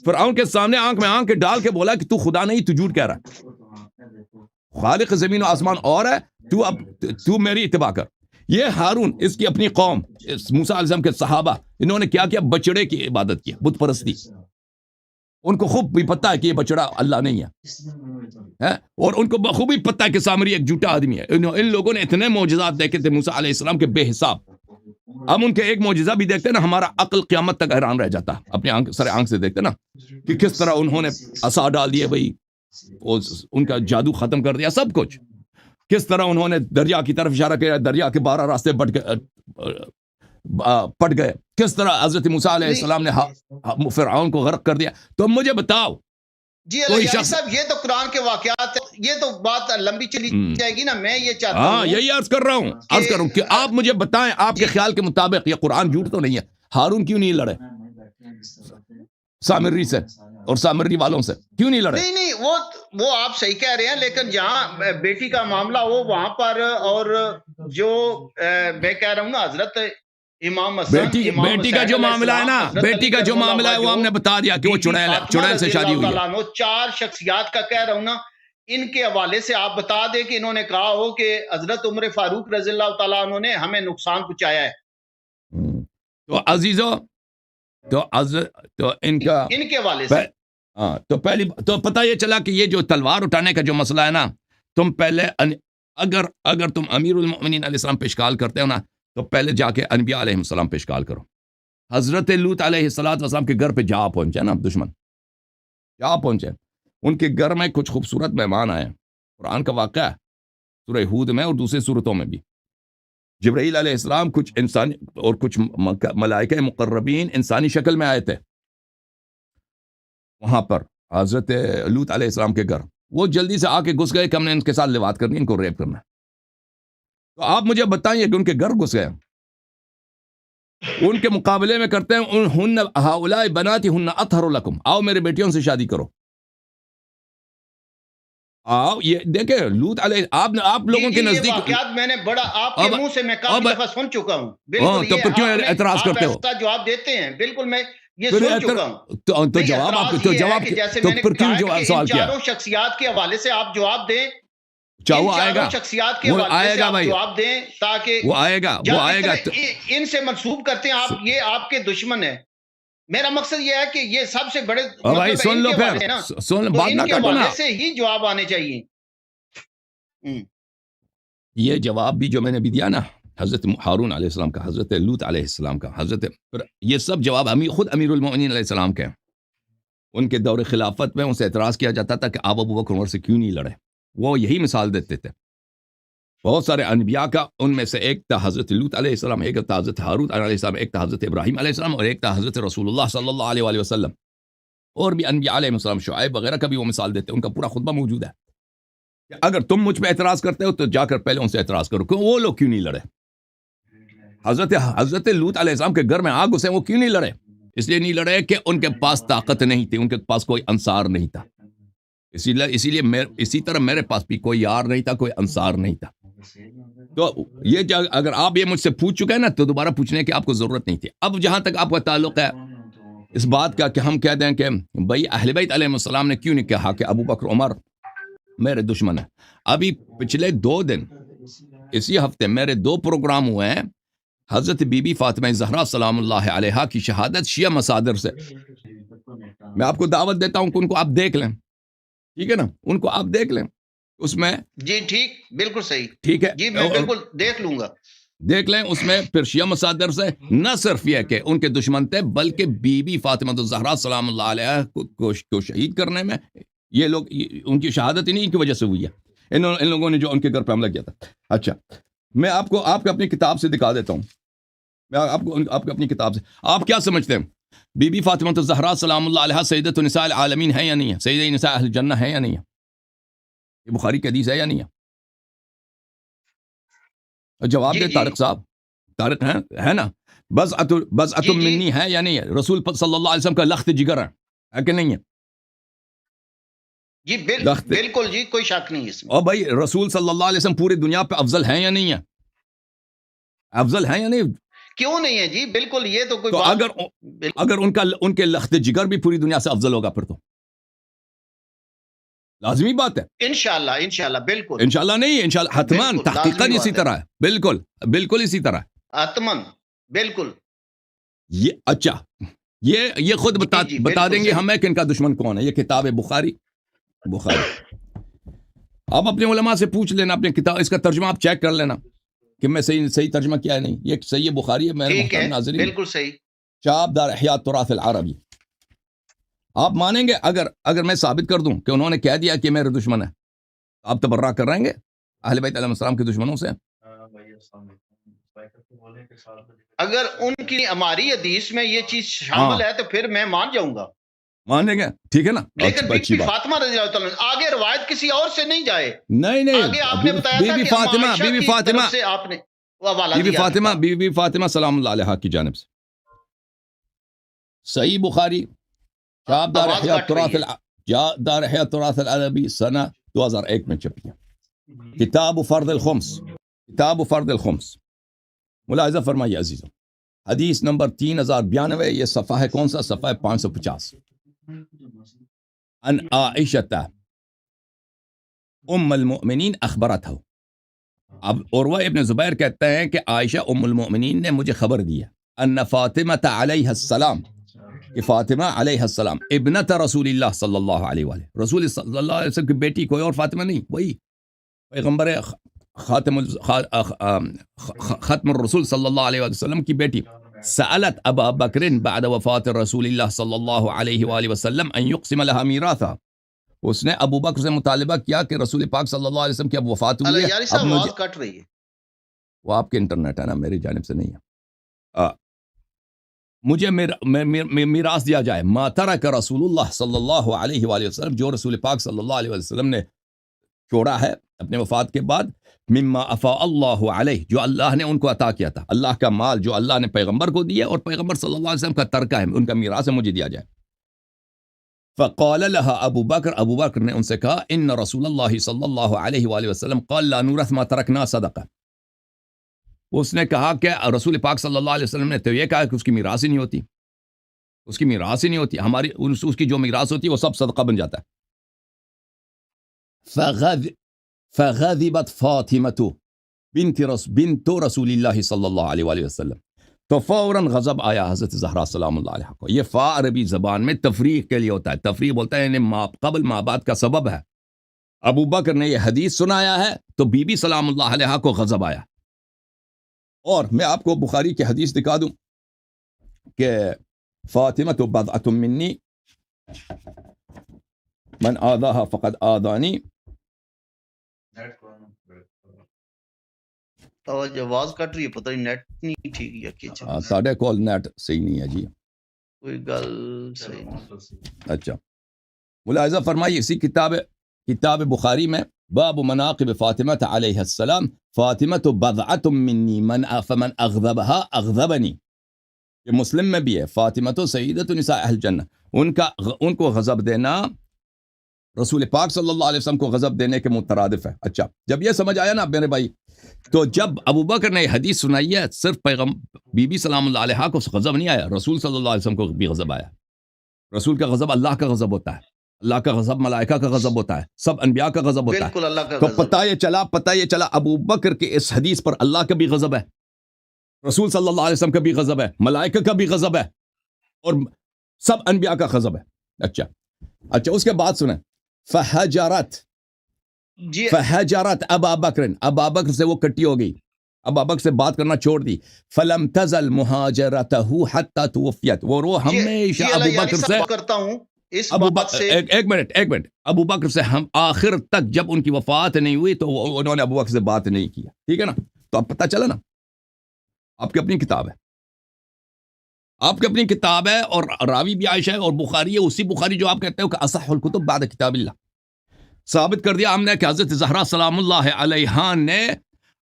فرعون کے سامنے آنکھ میں آنکھ ڈال کے بولا کہ تو خدا نہیں، تو جھوٹ کہہ رہا ہے. خالق زمین و آسمان اور ہے، تو میری اتباع کر. یہ ہارون اس کی اپنی قوم موسیٰ علیہ السلام کے صحابہ انہوں نے کیا بچڑے کی عبادت کی، بت پرستی. ان کو خوب بھی پتہ ہے کہ یہ بچڑا اللہ نہیں ہے، اور ان کو بخوبی پتہ ہے کہ سامری ایک جھوٹا آدمی ہے. ان لوگوں نے اتنے معجزات دیکھے تھے موسیٰ علیہ السلام کے بے حساب. ہم ان کے ایک معجزہ بھی دیکھتے نا ہمارا عقل قیامت تک حیران رہ جاتا. اپنے سر آنکھ سے دیکھتے نا کہ کس طرح انہوں نے عصا ڈال دیے بھائی، ان کا جادو ختم کر دیا سب کچھ. کس طرح انہوں نے دریا کی طرف اشارہ کیا، دریا کے 12 راستے پٹ گئے. کس طرح حضرت موسیٰ علیہ السلام نے فرعون کو غرق کر دیا. تو مجھے بتاؤ جی اللہ صاحب، یہ تو قرآن کے واقعات ہیں. یہ تو بات لمبی چلی جائے گی نا. میں یہ چاہتا ہوں یہی عرض کر رہا ہوں کہ آپ مجھے بتائیں آپ کے خیال کے مطابق یہ قرآن جھوٹ تو نہیں ہے. ہارون کیوں نہیں لڑے سامری سے اور سامری والوں سے؟ کیوں نہیں لڑے؟ نہیں وہ آپ صحیح کہہ رہے ہیں، لیکن جہاں بیٹی کا معاملہ ہو وہاں پر، اور جو میں کہہ رہا ہوں نا حضرت امام بیٹی کا جو معاملہ ہے نا، بیٹی کا جو معاملہ ہے وہ ہم نے بتا دیا کہ وہ چڑیل سے شادی ہوئی ہے. 4 شخصیات کا کہہ رہا ہوں نا، ان کے حوالے سے آپ بتا دیں کہ انہوں نے کہا ہو کہ حضرت عمر فاروق رضی اللہ تعالیٰ عنہ نے ہمیں نقصان پہنچایا ہے. تو عزیزو تو ان کے حوالے سے تو پہلی تو پتہ یہ چلا کہ یہ جو تلوار اٹھانے کا جو مسئلہ ہے نا، تم پہلے اگر تم امیر المؤمنین علیہ السلام پہ اشکال کرتے ہو نا تو پہلے جا کے انبیاء علیہ السلام پہ اشکال کرو. حضرت لوط علیہ السلام کے گھر پہ جا پہنچے نا دشمن، جا پہنچے. ان کے گھر میں کچھ خوبصورت مہمان آئے. قرآن کا واقعہ ہے سورہ ہود میں اور دوسری صورتوں میں بھی. جبرائیل علیہ السلام کچھ انسانی اور کچھ ملائکہ مقربین انسانی شکل میں آئے تھے وہاں پر حضرت لوط علیہ السلام کے گھر. وہ جلدی سے آ کے گھس گئے کہ ہم نے ان کے ساتھ لواط کرنی، ان کو ریپ کرنا ہے. تو آپ مجھے بتائیے کہ ان کے گھر گھس گئے، ان کے مقابلے میں کرتے ہیں ہن ہؤلاء بناتی ہن اطہر لکم، آؤ میرے بیٹیوں سے شادی کرو. آؤ یہ دیکھیں لوط علیہ آپ لوگوں کے نزدیک واقعات میں نے بڑا آپ کے منہ سے میں کافی دفعہ سن چکا ہوں. بالکل تو کیوں اعتراض کرتے ہو؟ جواب دیتے ہیں بالکل میں یہ سن چکا ہوں. تو جواب جیسے میں نے کہا کہ ان 4 شخصیات کے حوالے سے آپ جواب دیں. وہ آئے گا، شخصیات کے حوالے سے آپ جواب دیں تاکہ وہ آئے گا ان سے منسوب کرتے ہیں آپ، یہ آپ کے دشمن ہیں. میرا مقصد یہ ہے کہ یہ سب سے بڑے بھائی سن لو پھر بات نہ کاٹو نا، سے ہی جواب آنے چاہیے. یہ جواب بھی جو میں نے بھی دیا نا حضرت ہارون علیہ السلام کا، حضرت لوط علیہ السلام کا، یہ سب جواب خود امیر المؤمنین علیہ السلام کے. ان کے دور خلافت میں ان سے اعتراض کیا جاتا تھا کہ آپ ابو بکر عمر سے کیوں نہیں لڑے. وہ یہی مثال دیتے تھے بہت سارے انبیاء کا. ان میں سے ایک تھا حضرت لوط علیہ السلام، ایک تھا حضرت ہارون علیہ السلام، ایک تھا حضرت ابراہیم علیہ السلام، اور ایک تھا حضرت رسول اللہ صلی اللہ علیہ وسلم. اور بھی انبیاء علیہ السلام شعیب وغیرہ کا بھی وہ مثال دیتے ہیں، ان کا پورا خطبہ موجود ہے کہ اگر تم مجھ پہ اعتراض کرتے ہو تو جا کر پہلے ان سے اعتراض کرو، کیوں وہ لوگ کیوں نہیں لڑے؟ حضرت لوط علیہ السلام کے گھر میں آگ گھسے، وہ کیوں نہیں لڑے؟ اس لیے نہیں لڑے کہ ان کے پاس طاقت نہیں تھی، ان کے پاس کوئی انصار نہیں تھا، اسی لیے اسی طرح میرے پاس بھی کوئی یار نہیں تھا، کوئی انصار نہیں تھا. تو یہ اگر آپ یہ مجھ سے پوچھ چکے ہیں نا تو دوبارہ پوچھنے کی آپ کو ضرورت نہیں تھی. اب جہاں تک آپ کا تعلق ہے اس بات کا کہ ہم کہہ دیں کہ بھائی اہل بیت علیہ السلام نے کیوں نہیں کہا کہ ابو بکر عمر میرے دشمن ہیں. ابھی پچھلے 2 دن اسی ہفتے میرے 2 پروگرام ہوئے ہیں حضرت بی بی فاطمہ زہرا سلام اللہ علیہا کی شہادت شیعہ مصادر سے. میں آپ کو دعوت دیتا ہوں کہ ان کو آپ دیکھ لیں، ٹھیک ہے نا، ان کو آپ دیکھ لیں. اس میں جی ٹھیک، بالکل صحیح، ٹھیک ہے جی میں بالکل دیکھ لوں گا، دیکھ لیں. اس میں پھر شیعہ مصادر سے نہ صرف یہ کہ ان کے دشمن تھے بلکہ بی بی فاطمہ زہرا سلام اللہ علیہا کو شہید کرنے میں یہ لوگ ان کی شہادت انہی کی وجہ سے ہوئی ہے، ان لوگوں نے جو ان کے گھر پہ حملہ کیا تھا. اچھا میں آپ کو اپنی کتاب سے دکھا دیتا ہوں، میں آپ کو اپنی کتاب سے. آپ کیا سمجھتے ہیں بی بی فاطمہ زہرا سلام اللہ علیہا سیدۃ نساء العالمین ہے یا نہیں ہے؟ سیدہ نساء اہل الجنہ ہے یا نہیں ہے؟ یہ بخاری کی حدیث ہے یا نہیں ہے؟ جواب جی دے جی طارق صاحب. طارق ہے نا؟ بضعۃ جی جی منی ہے یا نہیں ہے؟ رسول صلی اللہ علیہ وسلم کا لخت جگر ہے کہ نہیں ہے؟ جی لخت. بالکل جی، کوئی شک نہیں اس میں. اور بھائی رسول صلی اللہ علیہ وسلم پوری دنیا پہ افضل ہیں یا نہیں ہے؟ افضل ہیں یا نہیں؟ کیوں نہیں ہے جی، بالکل، یہ تو کوئی تو بات اگر ان کے لخت جگر بھی پوری دنیا سے افضل ہوگا پھر تو لازمی بات ہے. انشاءاللہ بالکل، انشاءاللہ نہیں، انشاءاللہ حتمان بالکل تحقیقاً لازمی اسی بات ہے، طرح ہے، بالکل اسی طرح ہے. آتمن بالکل. یہ اچھا یہ خود جی جی بتا بالکل دیں گے صحیح. ہمیں کہ ان کا دشمن کون ہے. یہ کتاب ہے بخاری. آپ اپنے علماء سے پوچھ لینا، اپنے کتاب اس کا ترجمہ آپ چیک کر لینا کہ میں صحیح ترجمہ کیا ہے نہیں. یہ صحیح بخاری ہے میرے ٹھیک محترم ہے، ناظرین، بالکل صحیح. شعب دار احیاء التراث العربی. آپ مانیں گے اگر میں ثابت کر دوں کہ انہوں نے کہہ دیا کہ میرے دشمن ہے، آپ تبرہ کر رہیں گے اہل بیت علیہ السلام کے دشمنوں سے؟ اگر ان کی ہماری حدیث میں یہ چیز شامل ہے تو پھر میں مان جاؤں گا، مانیں گے، ٹھیک ہے نا. لیکن بی اچھی بی بات. فاطمہ رضی اللہ تعالیٰ عنہ آگے روایت کسی اور سے نہیں جائے. نہیں آگے آپ نے بتایا تھا کہ اما عائشہ کی طرف سے آپ نے وہ حوالہ دیا. بی بی فاطمہ سلام اللہ علیہا کی جانب سے. صحیح بخاری شعب دار احیاء التراث العربی سنہ 2001 میں چھپی ہے. کتاب فرض الخمس. ملاحظہ فرمائیے عزیزوں، حدیث نمبر 3092. یہ صفحہ ہے کون سا؟ صفحہ 550. ان عائشہ ام المؤمنین اخبرتہ. اب عروہ ابن زبیر کہتے ہیں کہ عائشہ ام المؤمنین نے مجھے خبر دی ہے ان فاطمہ علیہ السلام، کہ فاطمہ علیہ السلام ابنت رسول اللہ صلی اللہ علیہ وآلہ، رسول صلی اللہ علیہ وسلم کی بیٹی، کوئی اور فاطمہ نہیں، وہی پیغمبر ختم الرسول صلی اللہ علیہ وسلم کی بیٹی. سألت ابا بکر بعد وفات رسول اللہ صلی اللہ علیہ وآلہ وسلم ان یقسم لها میراثا. اس نے ابو بکر سے مطالبہ کیا کہ رسول پاک صلی اللہ علیہ وسلم کی اب وفات ہوئی ہے، یاری اب صاحب مجھے، آواز کٹ رہی ہے. وہ آپ کے انٹرنیٹ ہے نا، میری جانب سے نہیں ہے. مجھے میراث دیا جائے. ما ترک رسول اللہ صلی اللہ علیہ وآلہ وسلم، جو رسول پاک صلی اللہ علیہ وسلم نے چھوڑا ہے اپنے وفات کے بعد، مما افاء اللہ علیہ، جو اللہ نے ان کو عطا کیا تھا، اللہ کا مال جو اللہ نے پیغمبر کو دیا اور پیغمبر صلی اللہ علیہ وسلم کا ترکہ ہے، ان کا میراث ہے، مجھے دیا جائے. فقال لها ابو بکر نے ان سے کہا ان رسول اللہ صلی اللہ علیہ وآلہ وسلم قال لا نورث ما ترکنا صدقہ. اس نے کہا کہ رسول پاک صلی اللہ علیہ وسلم نے تو یہ کہا کہ اس کی میراث ہی نہیں ہوتی، اس کی میراث ہی نہیں ہوتی، ہماری اس کی جو میراث ہوتی ہے وہ سب صدقہ بن جاتا ہے. فغضبت فاطمہ بنت رسول اللہ صلی اللہ علیہ وآلہ وسلم. تو فوراً غضب آیا حضرت زہرا سلام اللہ علیہ کو. یہ فا عربی زبان میں تفریح کے لیے ہوتا ہے. تفریح بولتا ہے یعنی قبل ما بعد کا سبب ہے. ابو بکر نے یہ حدیث سنایا ہے تو بی بی سلام اللہ علیہ کو غضب آیا. اور میں آپ کو بخاری کی حدیث دکھا دوں کہ فاطمہ تو بضعۃ منی من آذاها فقد آذانی. آواز کٹ رہی ہے، پتہ نہیں نیٹ نہیں ٹھیک ہے کیا. ساڑھے کال نیٹ صحیح نہیں ہے جی. کوئی گل صحیح نہیں. اچھا ملاحظہ فرمائیے اسی کتاب بخاری میں باب مناقب فاطمہ علیہ السلام فاطمہ بضعۃ منی فمن اغضبها اغضبنی. یہ مسلم میں بھی ہے فاطمہ سیدۃ نساء اہل جنہ. ان کو غضب دینا رسول پاک صلی اللہ علیہ وسلم کو غضب دینے کے مترادف ہے. اچھا جب یہ سمجھ آیا نا میرے بھائی, تو جب ابو بکر نے یہ حدیث سنائی ہے صرف بی بی سلام اللہ علیہ کو غضب نہیں آیا, رسول صلی اللہ علیہ وسلم کو بھی غضب آیا. رسول کا غضب اللہ کا غضب ہوتا ہے, اللہ کا غضب ملائکہ کا غضب ہوتا ہے, سب انبیاء کا غضب ہوتا ہے. بالکل اللہ کا تو غضب. پتہ یہ چلا ابو بکر کے اس حدیث پر اللہ کا بھی غضب ہے, رسول صلی اللہ علیہ وسلم کا بھی غضب ہے, ملائکہ کا بھی غضب ہے, اور سب انبیاء کا غضب ہے. اچھا اس کے بعد سنیں فحجرت ابا بکر سے وہ کٹی ہو گئی, ابا بکر سے بات کرنا چھوڑ دی. فلم تزل مہاجرته حتى توفیت, وہ رو ہمیشہ ابو بکر سے کرتا ہوں اس ابو بات سے. ایک منٹ ابو بکر سے ہم آخر تک جب ان کی وفات نہیں ہوئی تو انہوں نے ابو بکر سے بات نہیں کیا. ٹھیک ہے نا, تو اب پتہ چلا نا آپ کی اپنی کتاب ہے, آپ کی اپنی کتاب ہے, اور راوی بھی عائشہ ہے, اور بخاری ہے, اسی بخاری جو آپ کہتے ہو کہ اصح الکتب بعد کتاب اللہ. ثابت کر دیا ہم نے کہ حضرت زہرا سلام اللہ علیہا نے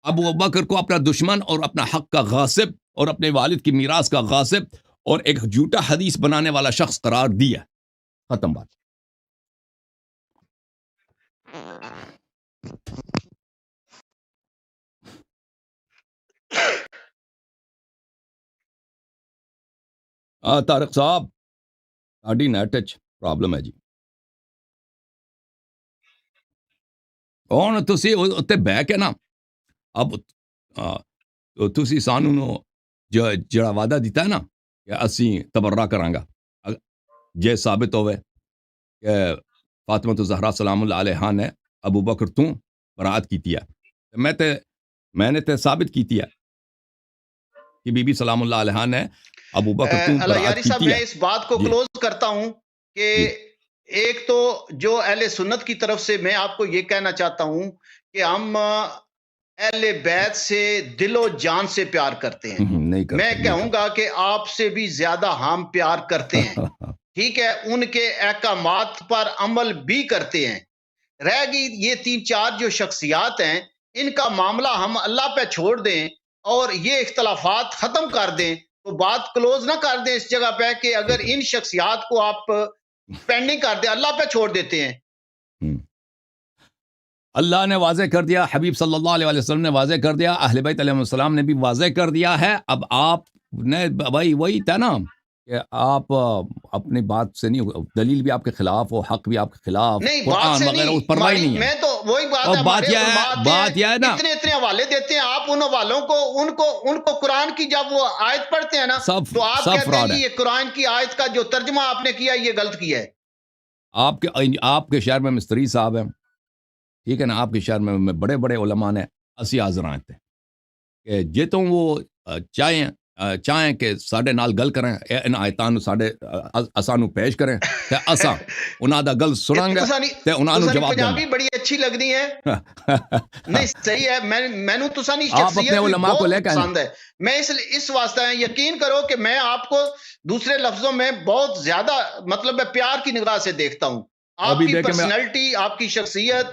ابو بکر کو اپنا دشمن اور اپنا حق کا غاصب اور اپنے والد کی میراث کا غاصب اور ایک جھوٹا حدیث بنانے والا شخص قرار دیا. ختم بات. طارق صاحب ساڈی نیٹ وچ پرابلم ہے جی. ہن تسی اوتے بہ کے نا اب تسی سانوں جڑا وعدہ دیتا ہے نا کہ اسی تبرہ کرانگا, جے ثابت ہوئے کہ فاطمہ زہرا سلام اللہ علیہا نے ابو بکر تو برات کیتی ہے, میں نے تے ثابت کیتی ہے کہ بی بی سلام اللہ علیہا نے ابو بکر تو برات کیتی ہے. صاحب میں اس بات کو کلوز کرتا ہوں کہ ایک تو جو اہل سنت کی طرف سے میں آپ کو یہ کہنا چاہتا ہوں کہ ہم اہل بیت سے دل و جان سے پیار کرتے ہیں. میں کہوں گا کہ آپ سے بھی زیادہ ہم پیار کرتے ہیں. ٹھیک ہے, ان کے احکامات پر عمل بھی کرتے ہیں. رہ گئی یہ 3-4 جو شخصیات ہیں, ان کا معاملہ ہم اللہ پہ چھوڑ دیں اور یہ اختلافات ختم کر دیں, تو بات کلوز نہ کر دیں اس جگہ پہ کہ اگر ان شخصیات کو آپ پینڈنگ کر دیں, اللہ پہ چھوڑ دیتے ہیں. اللہ نے واضح کر دیا, حبیب صلی اللہ علیہ وسلم نے واضح کر دیا, اہل بیت علیہ السلام نے بھی واضح کر دیا ہے. اب آپ نے بھائی وہی تھا نا کہ آپ اپنی بات سے نہیں, دلیل بھی آپ کے خلاف ہو, حق بھی آپ کے خلاف, قرآن وغیرہ اس پرواہ نہیں ہے. میں تو وہی بات یہ ہے نا, اتنے حوالے دیتے ہیں آپ ان حوالوں کو, ان کو قرآن کی جب وہ آیت پڑھتے ہیں نا تو آپ کہتے ہیں کہ یہ قرآن کی آیت کا جو ترجمہ آپ نے کیا یہ غلط کیا ہے. آپ کے شہر میں مستری صاحب ہیں, ٹھیک ہے نا, آپ کے شہر میں بڑے بڑے علماء نے اسی حاضران تھے کہ جے تو وہ چاہیں کہ ساڈے نال گل کریں, ان آیتاں نو ساڈے اساں نو پیش کریں تے اساں انہاں دا گل سناں گے تے انہاں نو جواب دیں. پنجابی بڑی اچھی لگدی ہے. نہیں صحیح ہے, مینوں تساں نہیں آپ اپنے علماء کو لے کے پسند ہے. میں اس واسطے یقین کرو کہ میں آپ کو دوسرے لفظوں میں بہت زیادہ مطلب پیار کی نگاہ سے دیکھتا ہوں. آپ کی پرسنالٹی, آپ کی شخصیت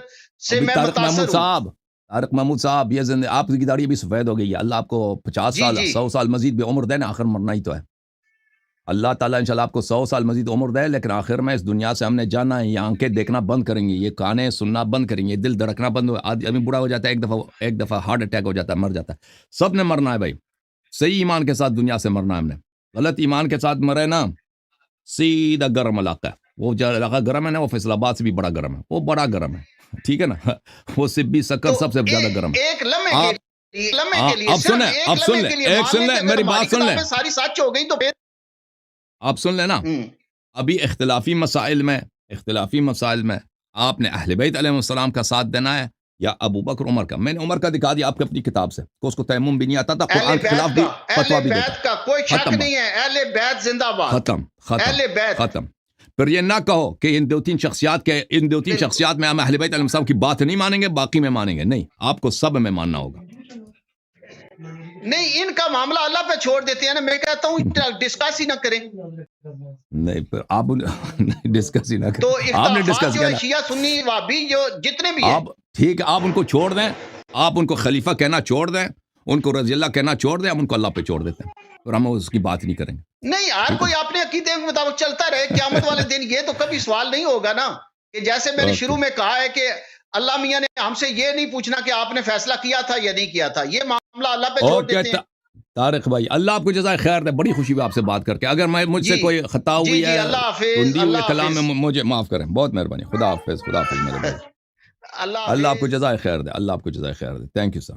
سے میں متاثر ہوں. طارق محمود صاحب, یہ آپ کی داڑھی بھی سفید ہو گئی ہے, اللہ آپ کو 50 سال 100 سال مزید بھی عمر دے نا, آخر مرنا ہی تو ہے. اللہ تعالیٰ انشاءاللہ آپ کو 100 سال مزید عمر دے, لیکن آخر میں اس دنیا سے ہم نے جانا ہے. یہ آنکھیں دیکھنا بند کریں گی, یہ کانیں سننا بند کریں گے, دل دھڑکنا بند ہو, آدمی بوڑھا ہو جاتا ہے, ایک دفعہ ہارٹ اٹیک ہو جاتا ہے, مر جاتا ہے. سب نے مرنا ہے بھائی. صحیح ایمان کے ساتھ دنیا سے مرنا ہے ہم نے, غلط ایمان کے ساتھ مرے نا سیدھا گرم علاقہ ہے. وہ جو علاقہ گرم ہے نا, وہ فیصل آباد سے بھی بڑا گرم ہے, وہ بڑا گرم ہے, ٹھیک ہے نا, وہ سبی سکر سب سے زیادہ گرم ہے. ایک لمحے کے لیے اب سن لیں میری بات سن لیں, ساری سچ ہو گئی تو پھر آپ سن لیں نا. ابھی اختلافی مسائل میں آپ نے اہل بیت علیہ السلام کا ساتھ دینا ہے یا ابو بکر عمر کا. میں نے عمر کا دکھا دیا آپ کی اپنی کتاب سے کہ اس کو تیمم بھی نہیں آتا تھا, قرآن کے خلاف بھی فتویٰ بھی دیتا. کا کوئی شک نہیں ہے, اہل بیت زندہ باد, ختم. پھر یہ نہ کہو کہ ان دو تین شخصیات میں ہم اہل بیت علیہ السلام کی بات نہیں مانیں گے, باقی میں مانیں گے. نہیں, آپ کو سب میں ماننا ہوگا. نہیں, ان کا معاملہ اللہ پہ چھوڑ دیتے ہیں نا. میں کہتا ہوں ڈسکس ہی نہ کریں. نہیں پھر آپ ڈسکس ہی نہ تو کریں، آپ نے اختلافات ڈسکس جو کیا ہے نا، شیعہ سنی وہابی جو جتنے بھی ہیں، آپ ٹھیک ہے آپ ان کو چھوڑ دیں، آپ ان کو خلیفہ کہنا چھوڑ دیں، ان کو رضی اللہ کہنا چھوڑ دیں، ہم ان کو اللہ پہ چھوڑ دیتے ہیں، اور ہم اس کی بات نہیں کریں گے. نہیں ہر ٹھیک ہے کوئی اپنے عقیدے کے مطابق چلتا رہے. قیامت والے دن یہ تو کبھی سوال نہیں ہوگا نا کہ جیسے میں نے اوکے شروع میں کہا ہے کہ اللہ میاں نے ہم سے یہ نہیں پوچھنا کہ آپ نے فیصلہ کیا تھا یا نہیں کیا تھا، یہ معاملہ اللہ پہ چھوڑ اوکے دیتے ہیں. طارق بھائی، اللہ آپ کو جزائے خیر دے، بڑی خوشی ہوئی آپ سے بات کر کے. اگر مجھ سے جی کوئی خطا جی ہوئی جی، ہے، اللہ حافظ، تندی ہوئی ہے اللہ کلام حافظ، میں، مجھے معاف کریں، بہت مہربانی. خدا حافظ، خدا حافظ میرے بھائی. اللہ اللہ آپ کو حافظ. جزائے خیر دے، اللہ آپ کو جزائے خیر دے. Thank you sir.